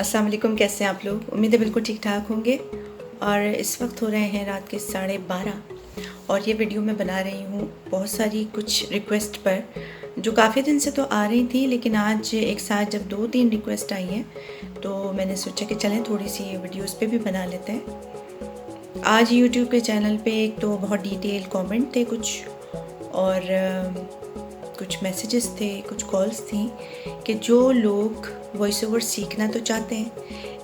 अस्सलाम वालेकुम, कैसे हैं आप लोग। उम्मीद है बिल्कुल ठीक ठाक होंगे। और इस वक्त हो रहे हैं रात के 12:30 और ये वीडियो मैं बना रही हूँ बहुत सारी कुछ रिक्वेस्ट पर जो काफ़ी दिन से तो आ रही थी, लेकिन आज एक साथ जब 2-3 रिक्वेस्ट आई हैं तो मैंने सोचा कि चलें थोड़ी सी ये वीडियो उस पर भी बना लेते हैं। आज यूट्यूब के चैनल पे एक तो बहुत डिटेल कमेंट थे कुछ, और कुछ मैसेजेस थे, कुछ कॉल्स थी कि जो लोग वॉइस ओवर सीखना तो चाहते हैं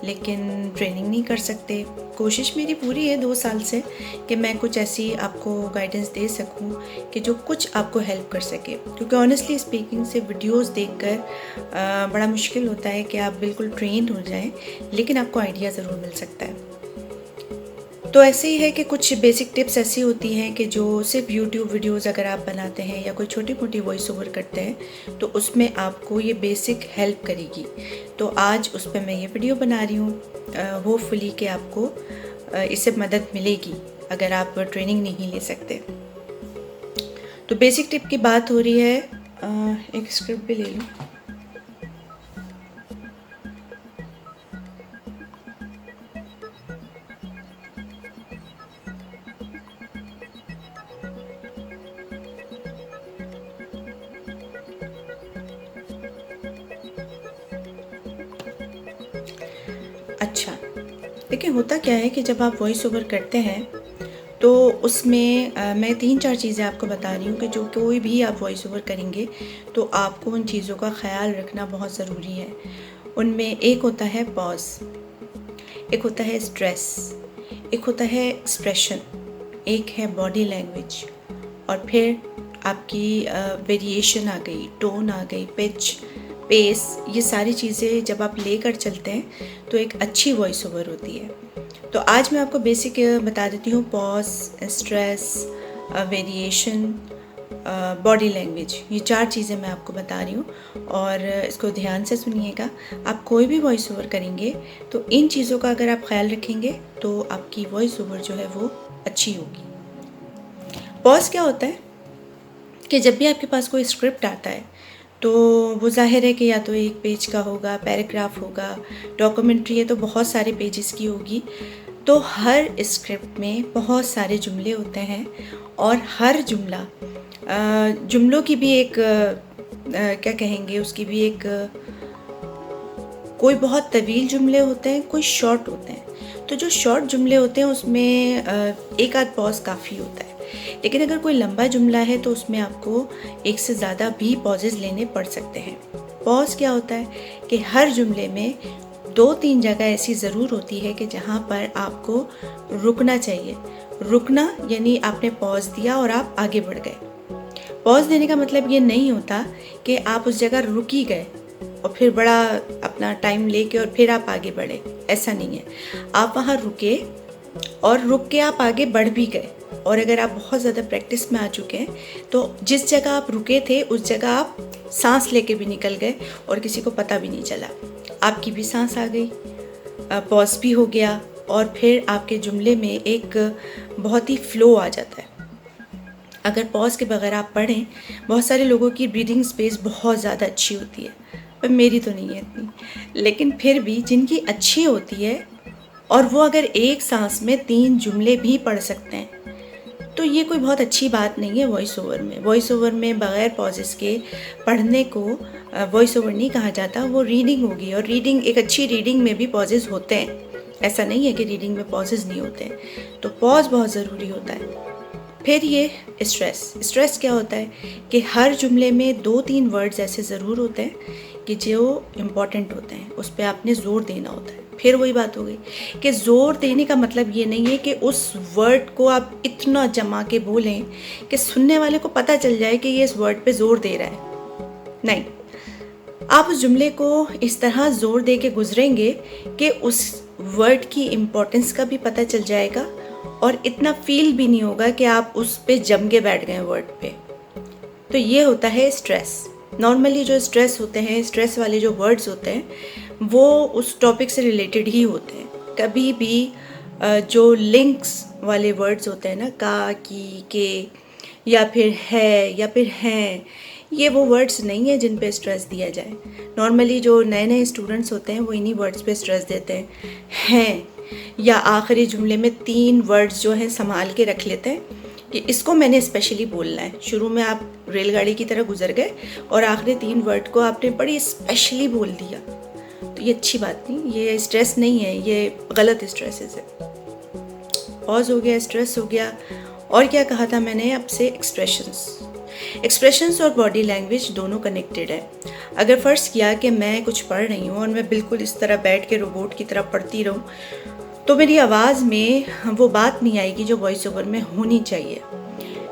लेकिन ट्रेनिंग नहीं कर सकते। कोशिश मेरी पूरी है 2 साल से कि मैं कुछ ऐसी आपको गाइडेंस दे सकूं कि जो कुछ आपको हेल्प कर सके, क्योंकि ऑनेस्टली स्पीकिंग से वीडियोस देखकर बड़ा मुश्किल होता है कि आप बिल्कुल ट्रेंड हो जाएं, लेकिन आपको आइडिया ज़रूर मिल सकता है। तो ऐसे ही है कि कुछ बेसिक टिप्स ऐसी होती हैं कि जो सिर्फ यूट्यूब वीडियोस अगर आप बनाते हैं या कोई छोटी मोटी वॉइस ओवर करते हैं तो उसमें आपको ये बेसिक हेल्प करेगी। तो आज उस पर मैं ये वीडियो बना रही हूँ, होपफुली कि आपको इससे मदद मिलेगी अगर आप ट्रेनिंग नहीं ले सकते। तो बेसिक टिप की बात हो रही है, एक स्क्रिप्ट भी ले लूँ। अच्छा, देखिए होता क्या है कि जब आप वॉइस ओवर करते हैं तो उसमें मैं 3-4 चीज़ें आपको बता रही हूँ कि जो कोई भी आप वॉइस ओवर करेंगे तो आपको उन चीज़ों का ख्याल रखना बहुत ज़रूरी है। उनमें एक होता है पॉज, एक होता है स्ट्रेस, एक होता है एक्सप्रेशन, एक है बॉडी लैंग्वेज, और फिर आपकी वेरिएशन आ गई, टोन आ गई, पिच, पेस। ये सारी चीज़ें जब आप लेकर चलते हैं तो एक अच्छी वॉइस ओवर होती है। तो आज मैं आपको बेसिक बता देती हूँ। Pause, stress, variation, body language, ये 4 चीज़ें मैं आपको बता रही हूँ और इसको ध्यान से सुनिएगा। आप कोई भी वॉइस ओवर करेंगे तो इन चीज़ों का अगर आप ख्याल रखेंगे तो आपकी वॉइस ओवर जो है वो अच्छी होगी। पॉज क्या होता है कि जब भी आपके पास कोई स्क्रिप्ट आता है तो वो जाहिर है कि या तो 1 पेज का होगा, पैराग्राफ होगा, डॉक्यूमेंट्री है तो बहुत सारे पेजेस की होगी। तो हर स्क्रिप्ट में बहुत सारे जुमले होते हैं और हर जुमला, जुमलों की भी एक क्या कहेंगे, उसकी भी एक, कोई बहुत तवील जुमले होते हैं, कोई शॉर्ट होते हैं। तो जो शॉर्ट जुमले होते हैं उसमें एक आध पॉज काफ़ी होता है, लेकिन अगर कोई लंबा जुमला है तो उसमें आपको एक से ज़्यादा भी पॉजेज़ लेने पड़ सकते हैं। पॉज क्या होता है कि हर जुमले में 2-3 जगह ऐसी ज़रूर होती है कि जहाँ पर आपको रुकना चाहिए। रुकना यानी आपने पॉज दिया और आप आगे बढ़ गए। पॉज देने का मतलब ये नहीं होता कि आप उस जगह रुक ही गए और फिर बड़ा अपना टाइम लेके और फिर आप आगे बढ़े, ऐसा नहीं है। आप वहाँ रुके और रुक के आप आगे बढ़ भी गए, और अगर आप बहुत ज़्यादा प्रैक्टिस में आ चुके हैं तो जिस जगह आप रुके थे उस जगह आप सांस लेके भी निकल गए और किसी को पता भी नहीं चला। आपकी भी सांस आ गई, पॉज भी हो गया, और फिर आपके जुमले में एक बहुत ही फ्लो आ जाता है। अगर पॉज के बगैर आप पढ़ें, बहुत सारे लोगों की रीडिंग स्पेस बहुत ज़्यादा अच्छी होती है, पर मेरी तो नहीं है इतनी, लेकिन फिर भी जिनकी अच्छी होती है और वो अगर एक सांस में 3 जुमले भी पढ़ सकते हैं तो ये कोई बहुत अच्छी बात नहीं है वॉइस ओवर में। वॉइस ओवर में बग़ैर पॉजेस के पढ़ने को वॉइस ओवर नहीं कहा जाता, वो रीडिंग होगी। और रीडिंग, एक अच्छी रीडिंग में भी पॉजेस होते हैं, ऐसा नहीं है कि रीडिंग में पॉजेस नहीं होते हैं। तो पॉज बहुत ज़रूरी होता है। फिर ये स्ट्रेस क्या होता है कि हर जुमले में 2-3 वर्ड्स ऐसे ज़रूर होते हैं कि जो इम्पॉर्टेंट होते हैं, उस पर आपने ज़ोर देना होता है। फिर वही बात हो गई कि ज़ोर देने का मतलब ये नहीं है कि उस वर्ड को आप इतना जमा के बोलें कि सुनने वाले को पता चल जाए कि ये इस वर्ड पे ज़ोर दे रहा है। नहीं, आप उस जुमले को इस तरह ज़ोर दे के गुजरेंगे कि उस वर्ड की इम्पोर्टेंस का भी पता चल जाएगा और इतना फील भी नहीं होगा कि आप उस पे जम के बैठ गए वर्ड पे। तो ये होता है स्ट्रेस। नॉर्मली जो स्ट्रेस होते हैं, स्ट्रेस वाले जो वर्ड्स होते हैं वो उस टॉपिक से रिलेटेड ही होते हैं। कभी भी जो लिंक्स वाले वर्ड्स होते हैं ना, का, की, के, या फिर है, या फिर हैं, ये वो वर्ड्स नहीं है जिन पे स्ट्रेस दिया जाए। नॉर्मली जो नए नए स्टूडेंट्स होते हैं वो इन्हीं वर्ड्स पे स्ट्रेस देते हैं या आखिरी जुमले में 3 वर्ड्स जो हैं संभाल के रख लेते हैं कि इसको मैंने स्पेशली बोलना है। शुरू में आप रेलगाड़ी की तरह गुजर गए और आखिरी 3 वर्ड को आपने बड़ी स्पेशली बोल दिया, तो ये अच्छी बात नहीं, ये स्ट्रेस नहीं है, ये गलत स्ट्रेसेस है। पॉज हो गया, स्ट्रेस हो गया। और क्या कहा था मैंने आपसे? एक्सप्रेशंस और बॉडी लैंग्वेज दोनों कनेक्टेड है। अगर फ़र्ज़ किया कि मैं कुछ पढ़ रही हूँ और मैं बिल्कुल इस तरह बैठ के रोबोट की तरह पढ़ती रहूँ, तो मेरी आवाज़ में वो बात नहीं आएगी जो वॉइस ओवर में होनी चाहिए।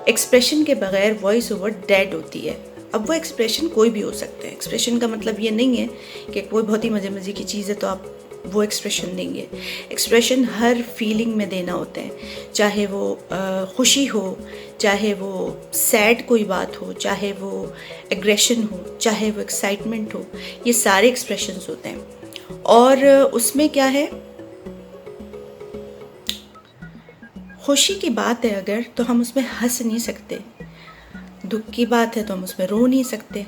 एक्सप्रेशन के बगैर वॉइस ओवर डेड होती है। अब वो एक्सप्रेशन कोई भी हो सकता है। एक्सप्रेशन का मतलब ये नहीं है कि कोई बहुत ही मज़े की चीज़ है तो आप वो एक्सप्रेशन देंगे। एक्सप्रेशन हर फीलिंग में देना होता है, चाहे वो खुशी हो, चाहे वो सैड कोई बात हो, चाहे वो एग्रेशन हो, चाहे वो एक्साइटमेंट हो, ये सारे एक्सप्रेशंस होते हैं। और उसमें क्या है, खुशी की बात है अगर, तो हम उसमें हंस नहीं सकते। दुख की बात है तो हम उसमें रो नहीं सकते।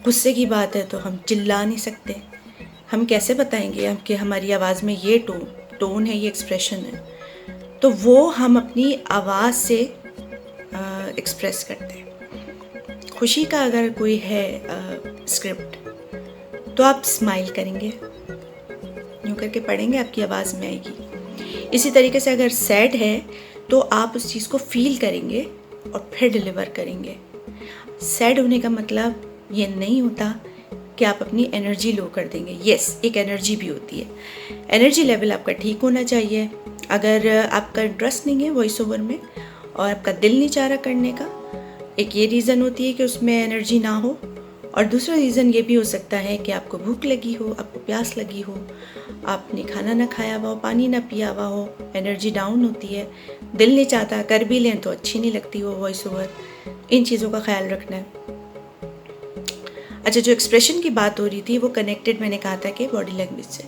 गुस्से की बात है तो हम चिल्ला नहीं सकते। हम कैसे बताएंगे कि हमारी आवाज़ में ये टोन है, ये एक्सप्रेशन है? तो वो हम अपनी आवाज़ से एक्सप्रेस करते हैं। खुशी का अगर कोई है स्क्रिप्ट, तो आप स्माइल करेंगे, यूँ करके पढ़ेंगे, आपकी आवाज़ में आएगी। इसी तरीके से अगर सैड है तो आप उस चीज़ को फील करेंगे और फिर डिलीवर करेंगे। सैड होने का मतलब ये नहीं होता कि आप अपनी एनर्जी लो कर देंगे। यस, एक एनर्जी भी होती है। एनर्जी लेवल आपका ठीक होना चाहिए। अगर आपका इंटरेस्ट नहीं है वॉइस ओवर में और आपका दिल नहीं चाह रहा करने का, एक ये रीज़न होती है कि उसमें एनर्जी ना हो, और दूसरा रीज़न ये भी हो सकता है कि आपको भूख लगी हो, आपको प्यास लगी हो, आपने खाना ना खाया हुआ हो, पानी ना पिया हुआ हो, एनर्जी डाउन होती है, दिल नहीं चाहता, कर भी लें तो अच्छी नहीं लगती वो वॉइस ओवर। इन चीज़ों का ख्याल रखना है। अच्छा, जो एक्सप्रेशन की बात हो रही थी वो कनेक्टेड, मैंने कहा था कि बॉडी लैंग्वेज से।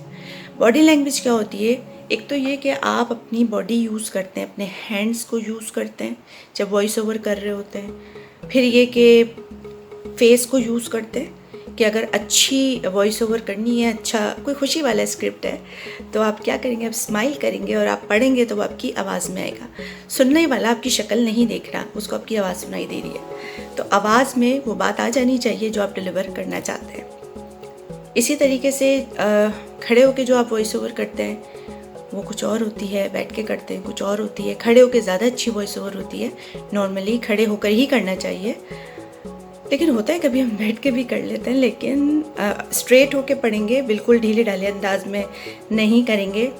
बॉडी लैंग्वेज क्या होती है? एक तो ये कि आप अपनी बॉडी यूज़ करते हैं, अपने हैंड्स को यूज़ करते हैं जब वॉइस ओवर कर रहे होते हैं। फिर ये कि फेस को यूज़ करते हैं कि अगर अच्छी वॉइस ओवर करनी है, अच्छा कोई खुशी वाला स्क्रिप्ट है, तो आप क्या करेंगे? आप स्माइल करेंगे और आप पढ़ेंगे तो वो आपकी आवाज़ में आएगा। सुनने वाला आपकी शक्ल नहीं देख रहा, उसको आपकी आवाज़ सुनाई दे रही है, तो आवाज़ में वो बात आ जानी चाहिए जो आप डिलीवर करना चाहते हैं। इसी तरीके से खड़े होकर जो आप वॉइस ओवर करते हैं वो कुछ और होती है, बैठ के करते हैं कुछ और होती है। खड़े होकर ज़्यादा अच्छी वॉइस ओवर होती है। नॉर्मली खड़े होकर ही करना चाहिए, लेकिन होता है कभी हम बैठ के भी कर लेते हैं, लेकिन स्ट्रेट होके पढ़ेंगे, बिल्कुल ढीले ढाले अंदाज में नहीं करेंगे,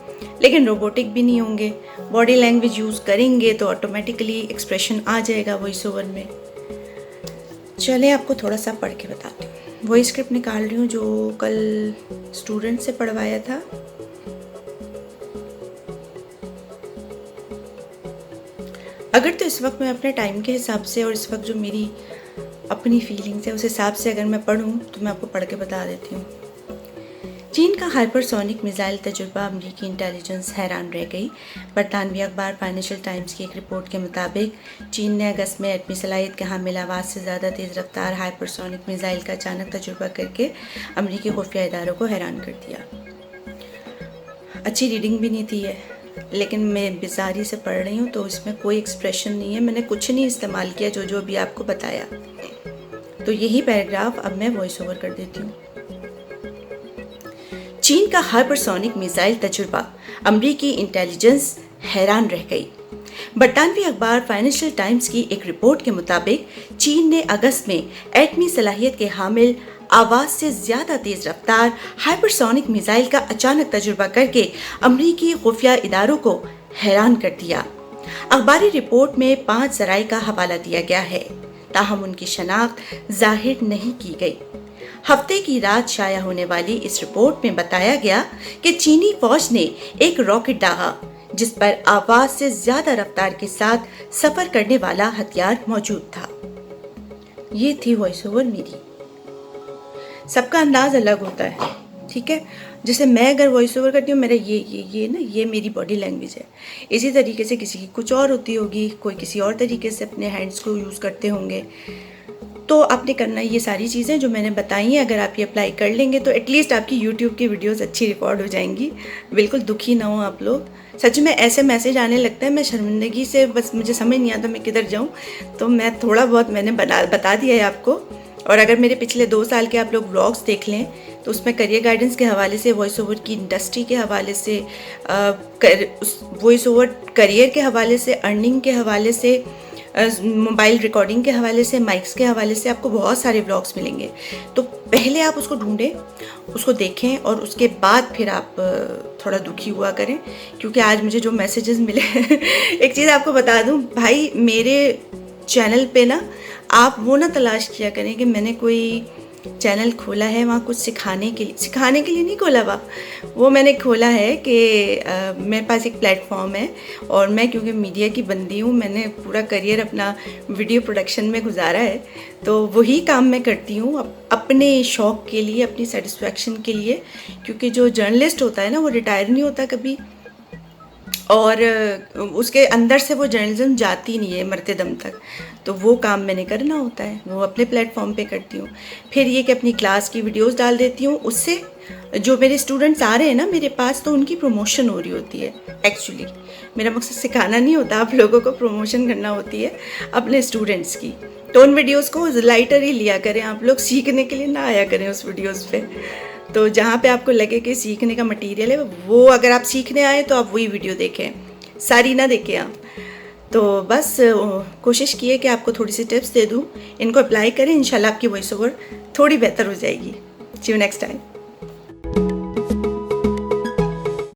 लेकिन रोबोटिक भी नहीं होंगे। बॉडी लैंग्वेज यूज़ करेंगे तो ऑटोमेटिकली एक्सप्रेशन आ जाएगा वॉइस ओवर में। चले आपको थोड़ा सा पढ़ के बताती हूँ। वही स्क्रिप्ट निकाल रही हूँ जो कल स्टूडेंट से पढ़वाया था। अगर तो इस वक्त मैं अपने टाइम के हिसाब से और इस वक्त जो मेरी अपनी फीलिंग्स है उस हिसाब से अगर मैं पढ़ूँ तो मैं आपको पढ़ के बता देती हूँ। चीन का हाइपरसोनिक मिसाइल तजुर्बा, अमरीकी इंटेलिजेंस हैरान रह गई। बरतानवी अखबार फाइनेंशियल टाइम्स की एक रिपोर्ट के मुताबिक चीन ने अगस्त में एटमी सलाहियत के हामिल आवाज़ से ज़्यादा तेज़ रफ्तार हाइपरसोनिक मिसाइल का अचानक तजुर्बा करके अमरीकी खुफिया इदारों को हैरान कर दिया। अच्छी रीडिंग भी नहीं थी है, लेकिन मैं बेजारी से पढ़ रही हूँ तो इसमें कोई एक्सप्रेशन नहीं है, मैंने कुछ नहीं इस्तेमाल किया जो अभी आपको बताया। तो यही पैराग्राफ अब मैं वॉइस ओवर कर देती हूँ। चीन का हाइपरसोनिक मिसाइल तजुर्बा, अमरीकी इंटेलिजेंस हैरान रह गई। बरतानवी अखबार फाइनेंशियल टाइम्स की एक रिपोर्ट के मुताबिक चीन ने अगस्त में एटमी सलाहियत के हामिल आवाज़ से ज़्यादा तेज़ रफ्तार हाइपरसोनिक मिसाइल का अचानक तजुर्बा करके अमरीकी खुफिया इदारों को हैरान कर दिया। अखबारी रिपोर्ट में 5 ज़राए का हवाला दिया गया है, ताहम उनकी शनाख्त जाहिर नहीं की गई। हफ्ते की रात शाया होने वाली इस रिपोर्ट में बताया गया कि चीनी फौज ने एक रॉकेट दागा जिस पर आवाज़ से ज़्यादा रफ्तार के साथ सफ़र करने वाला हथियार मौजूद था। ये थी वॉइस ओवर मेरी। सबका अंदाज अलग होता है, ठीक है। जैसे मैं अगर वॉइस ओवर करती हूँ, मेरा ये मेरी बॉडी लैंग्वेज है। इसी तरीके से किसी की कुछ और होती होगी, कोई किसी और तरीके से अपने हैंड्स को यूज़ करते होंगे। तो आपने करना ये सारी चीज़ें जो मैंने बताई हैं, अगर आप ये अप्लाई कर लेंगे तो एटलीस्ट आपकी यूट्यूब की वीडियोस अच्छी रिकॉर्ड हो जाएंगी। बिल्कुल दुखी ना हो आप लोग। सच में ऐसे मैसेज आने लगते हैं, मैं शर्मिंदगी से बस मुझे समझ नहीं आता मैं किधर जाऊँ। तो मैं थोड़ा बहुत मैंने बता दिया है आपको। और अगर मेरे पिछले 2 साल के आप लोग व्लॉग्स देख लें तो उसमें करियर गाइडेंस के हवाले से, वॉइस ओवर की इंडस्ट्री के हवाले से, वॉइस ओवर करियर के हवाले से, अर्निंग के हवाले से, मोबाइल रिकॉर्डिंग के हवाले से, माइक्स के हवाले से आपको बहुत सारे व्लॉग्स मिलेंगे। तो पहले आप उसको ढूंढें, उसको देखें और उसके बाद फिर आप थोड़ा दुखी हुआ करें, क्योंकि आज मुझे जो मैसेजेस मिले एक चीज़ आपको बता दूं भाई, मेरे चैनल पे ना आप वो ना तलाश किया करें कि मैंने कोई चैनल खोला है वहाँ कुछ सिखाने के लिए नहीं खोला। वो मैंने खोला है कि मेरे पास एक प्लेटफॉर्म है और मैं क्योंकि मीडिया की बंदी हूँ, मैंने पूरा करियर अपना वीडियो प्रोडक्शन में गुजारा है, तो वही काम मैं करती हूँ अपने शौक़ के लिए, अपनी सेटिस्फैक्शन के लिए। क्योंकि जो जर्नलिस्ट होता है ना वो रिटायर नहीं होता कभी, और उसके अंदर से वो जर्नलिज्म जाती नहीं है मरते दम तक। तो वो काम मैंने करना होता है, वो अपने प्लेटफॉर्म पे करती हूँ। फिर ये कि अपनी क्लास की वीडियोस डाल देती हूँ, उससे जो मेरे स्टूडेंट्स आ रहे हैं ना मेरे पास, तो उनकी प्रमोशन हो रही होती है। एक्चुअली मेरा मकसद सिखाना नहीं होता, आप लोगों को प्रमोशन करना होती है अपने स्टूडेंट्स की। तो उन वीडियोज़ को लाइटर ही लिया करें आप लोग, सीखने के लिए ना आया करें उस वीडियोज़ पे। तो जहाँ पे आपको लगे कि सीखने का मटेरियल है, वो अगर आप सीखने आए तो आप वही वीडियो देखें, सारी ना देखें आप। तो बस कोशिश किए कि आपको थोड़ी सी टिप्स दे दूँ, इनको अप्लाई करें, इंशाल्लाह आपकी वॉइस ओवर थोड़ी बेहतर हो जाएगी। सी यू नेक्स्ट टाइम।